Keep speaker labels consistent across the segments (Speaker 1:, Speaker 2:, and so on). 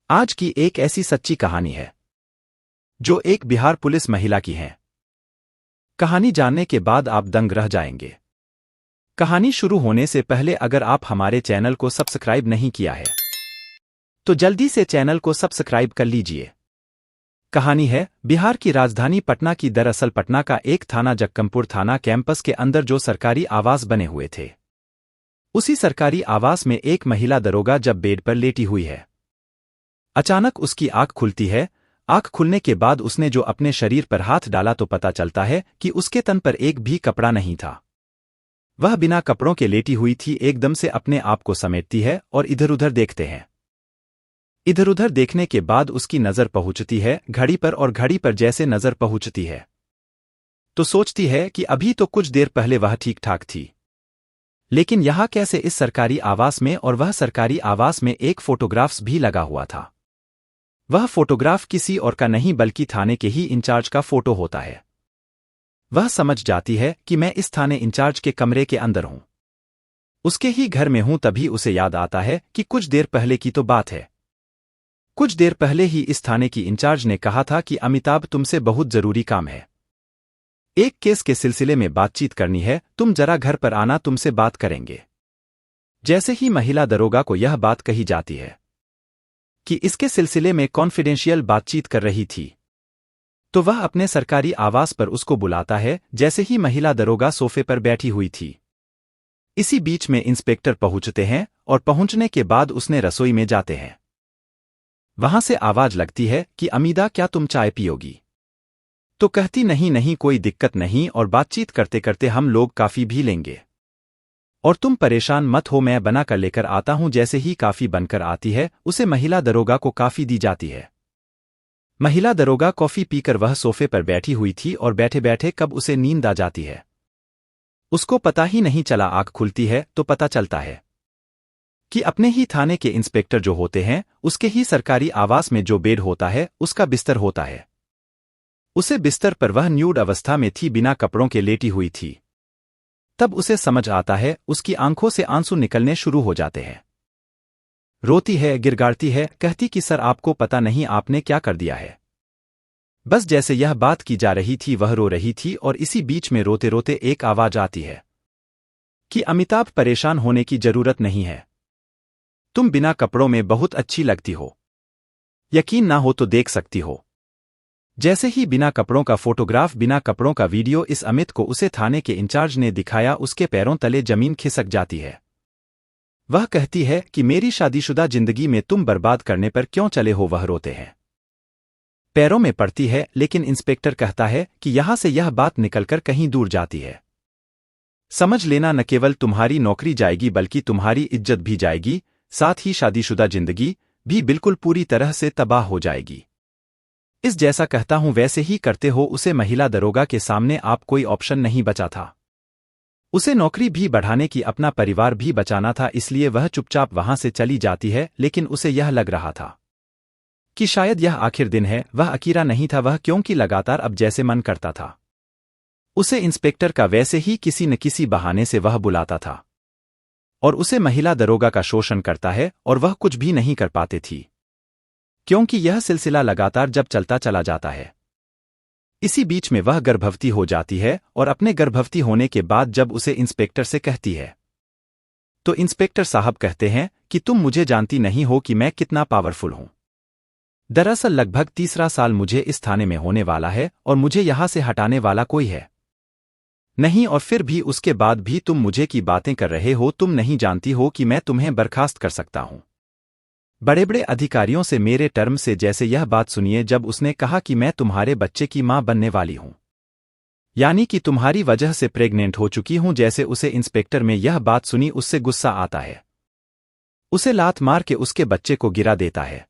Speaker 1: आज की एक ऐसी सच्ची कहानी है जो एक बिहार पुलिस महिला की है। कहानी जानने के बाद आप दंग रह जाएंगे। कहानी शुरू होने से पहले अगर आप हमारे चैनल को सब्सक्राइब नहीं किया है तो जल्दी से चैनल को सब्सक्राइब कर लीजिए। कहानी है बिहार की राजधानी पटना की। दरअसल पटना का एक थाना जक्कमपुर थाना कैंपस के अंदर जो सरकारी आवास बने हुए थे, उसी सरकारी आवास में एक महिला दरोगा जब बेड पर लेटी हुई है, अचानक उसकी आंख खुलती है। आंख खुलने के बाद उसने जो अपने शरीर पर हाथ डाला तो पता चलता है कि उसके तन पर एक भी कपड़ा नहीं था। वह बिना कपड़ों के लेटी हुई थी। एकदम से अपने आप को समेटती है और इधर उधर देखते हैं। इधर उधर देखने के बाद उसकी नजर पहुंचती है घड़ी पर, और घड़ी पर जैसे नजर पहुंचती है तो सोचती है कि अभी तो कुछ देर पहले वह ठीक ठाक थी, लेकिन यहां कैसे इस सरकारी आवास में। और वह सरकारी आवास में एक फोटोग्राफ्स भी लगा हुआ था। वह फोटोग्राफ किसी और का नहीं बल्कि थाने के ही इंचार्ज का फोटो होता है। वह समझ जाती है कि मैं इस थाने इंचार्ज के कमरे के अंदर हूं, उसके ही घर में हूं। तभी उसे याद आता है कि कुछ देर पहले की तो बात है। कुछ देर पहले ही इस थाने की इंचार्ज ने कहा था कि अमिताभ, तुमसे बहुत जरूरी काम है, एक केस के सिलसिले में बातचीत करनी है, तुम जरा घर पर आना, तुमसे बात करेंगे। जैसे ही महिला दरोगा को यह बात कही जाती है कि इसके सिलसिले में कॉन्फिडेंशियल बातचीत कर रही थी, तो वह अपने सरकारी आवास पर उसको बुलाता है। जैसे ही महिला दरोगा सोफे पर बैठी हुई थी, इसी बीच में इंस्पेक्टर पहुंचते हैं और पहुंचने के बाद उसने रसोई में जाते हैं। वहां से आवाज लगती है कि अमीदा, क्या तुम चाय पियोगी? तो कहती नहीं नहीं, कोई दिक्कत नहीं, और बातचीत करते करते हम लोग काफी भी लेंगे, और तुम परेशान मत हो, मैं बना कर लेकर आता हूं। जैसे ही काफी बनकर आती है, उसे महिला दरोगा को काफी दी जाती है। महिला दरोगा कॉफी पीकर वह सोफे पर बैठी हुई थी और बैठे बैठे कब उसे नींद आ जाती है उसको पता ही नहीं चला। आंख खुलती है तो पता चलता है कि अपने ही थाने के इंस्पेक्टर जो होते हैं, उसके ही सरकारी आवास में जो बेड होता है उसका बिस्तर होता है। उसे बिस्तर पर वह न्यूड अवस्था में थी, बिना कपड़ों के लेटी हुई थी। तब उसे समझ आता है, उसकी आंखों से आंसू निकलने शुरू हो जाते हैं। रोती है, गिड़गिड़ाती है, कहती कि सर, आपको पता नहीं आपने क्या कर दिया है। बस जैसे यह बात की जा रही थी वह रो रही थी, और इसी बीच में रोते रोते एक आवाज आती है कि अमिताभ, परेशान होने की जरूरत नहीं है, तुम बिना कपड़ों में बहुत अच्छी लगती हो, यकीन ना हो तो देख सकती हो। जैसे ही बिना कपड़ों का फोटोग्राफ, बिना कपड़ों का वीडियो इस अमित को उसे थाने के इंचार्ज ने दिखाया, उसके पैरों तले जमीन खिसक जाती है। वह कहती है कि मेरी शादीशुदा जिंदगी में तुम बर्बाद करने पर क्यों चले हो। वह रोते हैं, पैरों में पड़ती है, लेकिन इंस्पेक्टर कहता है कि यहां से यह बात निकलकर कहीं दूर जाती है, समझ लेना, न केवल तुम्हारी नौकरी जाएगी बल्कि तुम्हारी इज्जत भी जाएगी, साथ ही शादीशुदा जिंदगी भी बिल्कुल पूरी तरह से तबाह हो जाएगी। इस जैसा कहता हूं वैसे ही करते हो। उसे महिला दरोगा के सामने आप कोई ऑप्शन नहीं बचा था। उसे नौकरी भी बढ़ाने की, अपना परिवार भी बचाना था, इसलिए वह चुपचाप वहां से चली जाती है। लेकिन उसे यह लग रहा था कि शायद यह आखिर दिन है। वह अकेला नहीं था वह, क्योंकि लगातार अब जैसे मन करता था उसे इंस्पेक्टर का, वैसे ही किसी न किसी बहाने से वह बुलाता था और उसे महिला दरोगा का शोषण करता है, और वह कुछ भी नहीं कर पाती थी, क्योंकि यह सिलसिला लगातार जब चलता चला जाता है। इसी बीच में वह गर्भवती हो जाती है, और अपने गर्भवती होने के बाद जब उसे इंस्पेक्टर से कहती है तो इंस्पेक्टर साहब कहते हैं कि तुम मुझे जानती नहीं हो कि मैं कितना पावरफुल हूं। दरअसल लगभग 3रा साल मुझे इस थाने में होने वाला है, और मुझे यहां से हटाने वाला कोई है नहीं, और फिर भी उसके बाद भी तुम मुझे की बातें कर रहे हो। तुम नहीं जानती हो कि मैं तुम्हें बर्खास्त कर सकता हूं बड़े बड़े अधिकारियों से, मेरे टर्म से। जैसे यह बात सुनिए, जब उसने कहा कि मैं तुम्हारे बच्चे की मां बनने वाली हूं, यानी कि तुम्हारी वजह से प्रेग्नेंट हो चुकी हूं, जैसे उसे इंस्पेक्टर में यह बात सुनी, उससे गुस्सा आता है। उसे लात मार के उसके बच्चे को गिरा देता है।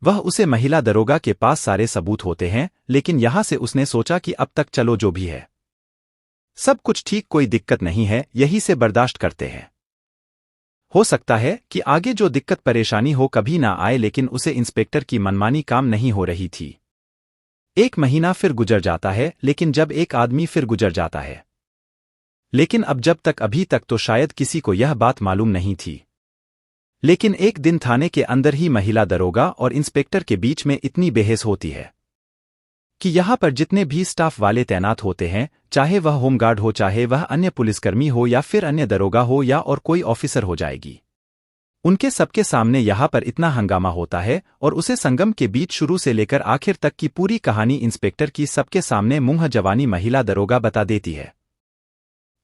Speaker 1: वह उसे महिला दरोगा के पास सारे सबूत होते हैं, लेकिन यहां से उसने सोचा कि अब तक चलो जो भी है सब कुछ ठीक, कोई दिक्कत नहीं है, यही से बर्दाश्त करते हैं। हो सकता है कि आगे जो दिक्कत परेशानी हो कभी ना आए, लेकिन उसे इंस्पेक्टर की मनमानी काम नहीं हो रही थी। 1 महीना फिर गुजर जाता है, लेकिन जब एक आदमी फिर गुजर जाता है, लेकिन अब जब तक अभी तक तो शायद किसी को यह बात मालूम नहीं थी लेकिन एक दिन थाने के अंदर ही महिला दरोगा और इंस्पेक्टर के बीच में इतनी बहस होती है कि यहाँ पर जितने भी स्टाफ वाले तैनात होते हैं, चाहे वह होमगार्ड हो, चाहे वह अन्य पुलिसकर्मी हो या फिर अन्य दरोगा हो या और कोई ऑफिसर हो जाएगी, उनके सबके सामने यहाँ पर इतना हंगामा होता है और उसे संगम के बीच शुरू से लेकर आखिर तक की पूरी कहानी इंस्पेक्टर की सबके सामने मुंह जवानी महिला दरोगा बता देती है।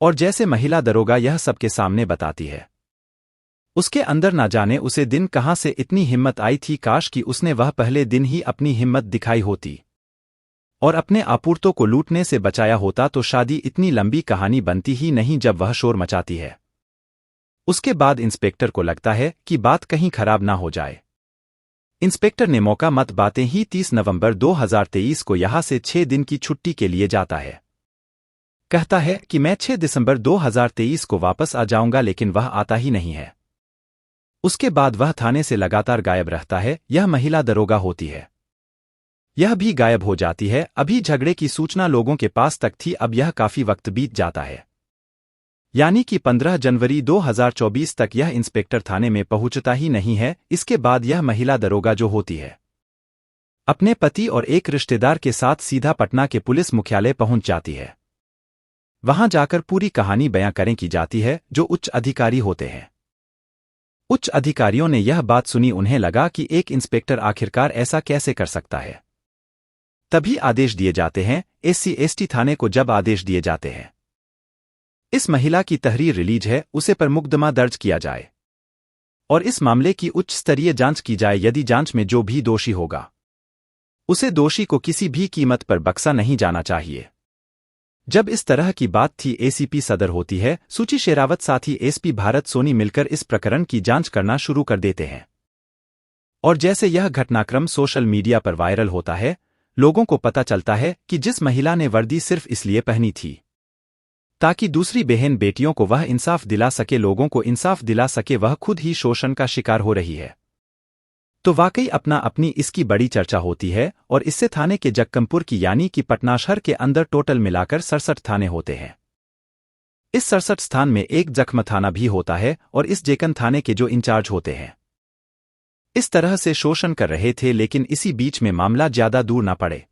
Speaker 1: और जैसे महिला दरोगा यह सबके सामने बताती है, उसके अंदर ना जाने उसे दिन कहाँ से इतनी हिम्मत आई थी, काश कि उसने वह पहले दिन ही अपनी हिम्मत दिखाई होती और अपने आपूर्तों को लूटने से बचाया होता तो शादी इतनी लंबी कहानी बनती ही नहीं जब वह शोर मचाती है। उसके बाद इंस्पेक्टर को लगता है कि बात कहीं खराब ना हो जाए। इंस्पेक्टर ने मौका मत बातें ही 30 नवंबर 2023 को यहां से 6 दिन की छुट्टी के लिए जाता है। कहता है कि मैं 6 दिसंबर 2023 को वापस आ जाऊंगा, लेकिन वह आता ही नहीं है। उसके बाद वह थाने से लगातार गायब रहता है। यह महिला दरोगा होती है, यह भी गायब हो जाती है। अभी झगड़े की सूचना लोगों के पास तक थी, अब यह काफी वक्त बीत जाता है, यानी कि 15 जनवरी 2024 तक यह इंस्पेक्टर थाने में पहुंचता ही नहीं है। इसके बाद यह महिला दरोगा जो होती है, अपने पति और एक रिश्तेदार के साथ सीधा पटना के पुलिस मुख्यालय पहुंच जाती है। वहां जाकर पूरी कहानी बयां करें की जाती है जो उच्च अधिकारी होते हैं। उच्च अधिकारियों ने यह बात सुनी, उन्हें लगा कि एक इंस्पेक्टर आखिरकार ऐसा कैसे कर सकता है। तभी आदेश दिए जाते हैं SC/ST थाने को। जब आदेश दिए जाते हैं इस महिला की तहरीर रिलीज है, उसे पर मुकदमा दर्ज किया जाए और इस मामले की उच्च स्तरीय जांच की जाए। यदि जांच में जो भी दोषी होगा उसे दोषी को किसी भी कीमत पर बख्शा नहीं जाना चाहिए। जब इस तरह की बात थी, ACP सदर होती है सुची शेरावत, साथी SP भारत सोनी मिलकर इस प्रकरण की जांच करना शुरू कर देते हैं। और जैसे यह घटनाक्रम सोशल मीडिया पर वायरल होता है, लोगों को पता चलता है कि जिस महिला ने वर्दी सिर्फ इसलिए पहनी थी ताकि दूसरी बहन बेटियों को वह इंसाफ दिला सके, लोगों को इंसाफ दिला सके, वह खुद ही शोषण का शिकार हो रही है। तो वाकई अपना अपनी इसकी बड़ी चर्चा होती है। और इससे थाने के जक्कमपुर की यानी कि पटना शहर के अंदर टोटल मिलाकर 67 थाने होते हैं। इस 67 स्थान में एक जख्म थाना भी होता है और इस जेकन थाने के जो इंचार्ज होते हैं इस तरह से शोषण कर रहे थे, लेकिन इसी बीच में मामला ज्यादा दूर न पड़े,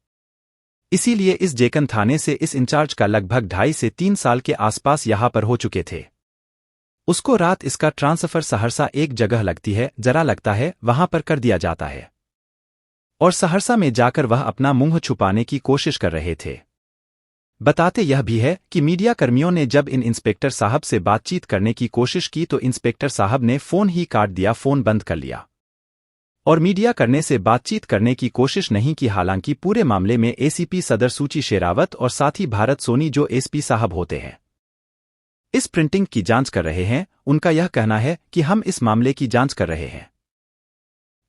Speaker 1: इसीलिए इस जेकन थाने से इस इंचार्ज का लगभग 2.5 से 3 साल के आसपास यहां पर हो चुके थे। उसको रात इसका ट्रांसफर सहरसा एक जगह लगती है, जरा लगता है, वहां पर कर दिया जाता है और सहरसा में जाकर वह अपना मुंह छुपाने की कोशिश कर रहे थे। बताते यह भी है कि मीडिया कर्मियों ने जब इन इंस्पेक्टर साहब से बातचीत करने की कोशिश की तो इंस्पेक्टर साहब ने फोन ही काट दिया, फोन बंद कर लिया और मीडिया करने से बातचीत करने की कोशिश नहीं की। हालांकि पूरे मामले में ACP सदर सुची शेरावत और साथी भारत सोनी जो SP साहब होते हैं इस प्रिंटिंग की जांच कर रहे हैं। उनका यह कहना है कि हम इस मामले की जांच कर रहे हैं,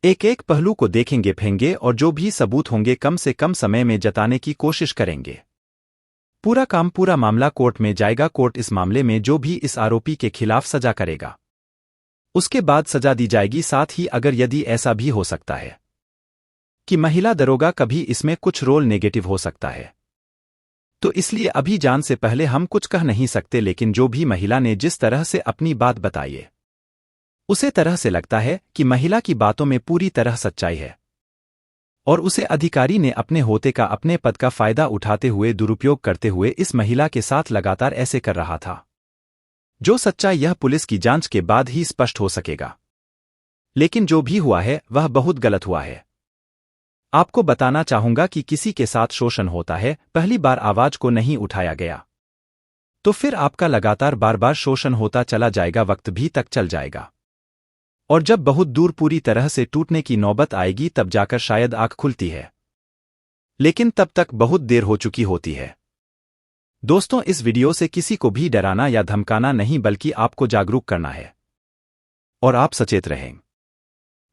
Speaker 1: एक एक पहलू को देखेंगे फेंगे और जो भी सबूत होंगे कम से कम समय में जताने की कोशिश करेंगे। पूरा मामला कोर्ट में जाएगा। कोर्ट इस मामले में जो भी इस आरोपी के खिलाफ सजा करेगा उसके बाद सजा दी जाएगी। साथ ही अगर यदि ऐसा भी हो सकता है कि महिला दरोगा कभी इसमें कुछ रोल नेगेटिव हो सकता है, तो इसलिए अभी जान से पहले हम कुछ कह नहीं सकते। लेकिन जो भी महिला ने जिस तरह से अपनी बात बताई है उसे तरह से लगता है कि महिला की बातों में पूरी तरह सच्चाई है और उसे अधिकारी ने अपने होते का, अपने पद का फायदा उठाते हुए, दुरुपयोग करते हुए इस महिला के साथ लगातार ऐसे कर रहा था। जो सच्चाई यह पुलिस की जांच के बाद ही स्पष्ट हो सकेगा, लेकिन जो भी हुआ है वह बहुत गलत हुआ है। आपको बताना चाहूंगा कि किसी के साथ शोषण होता है, पहली बार आवाज को नहीं उठाया गया तो फिर आपका लगातार बार बार शोषण होता चला जाएगा, वक्त भी तक चल जाएगा और जब बहुत दूर पूरी तरह से टूटने की नौबत आएगी तब जाकर शायद आंख खुलती है, लेकिन तब तक बहुत देर हो चुकी होती है। दोस्तों, इस वीडियो से किसी को भी डराना या धमकाना नहीं, बल्कि आपको जागरूक करना है और आप सचेत रहें।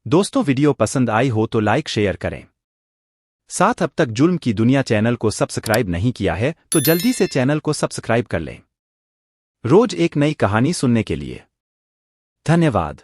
Speaker 1: दोस्तों, वीडियो पसंद आई हो तो लाइक शेयर करें। साथ अब तक जुल्म की दुनिया चैनल को सब्सक्राइब नहीं किया है तो जल्दी से चैनल को सब्सक्राइब कर लें, रोज एक नई कहानी सुनने के लिए। धन्यवाद।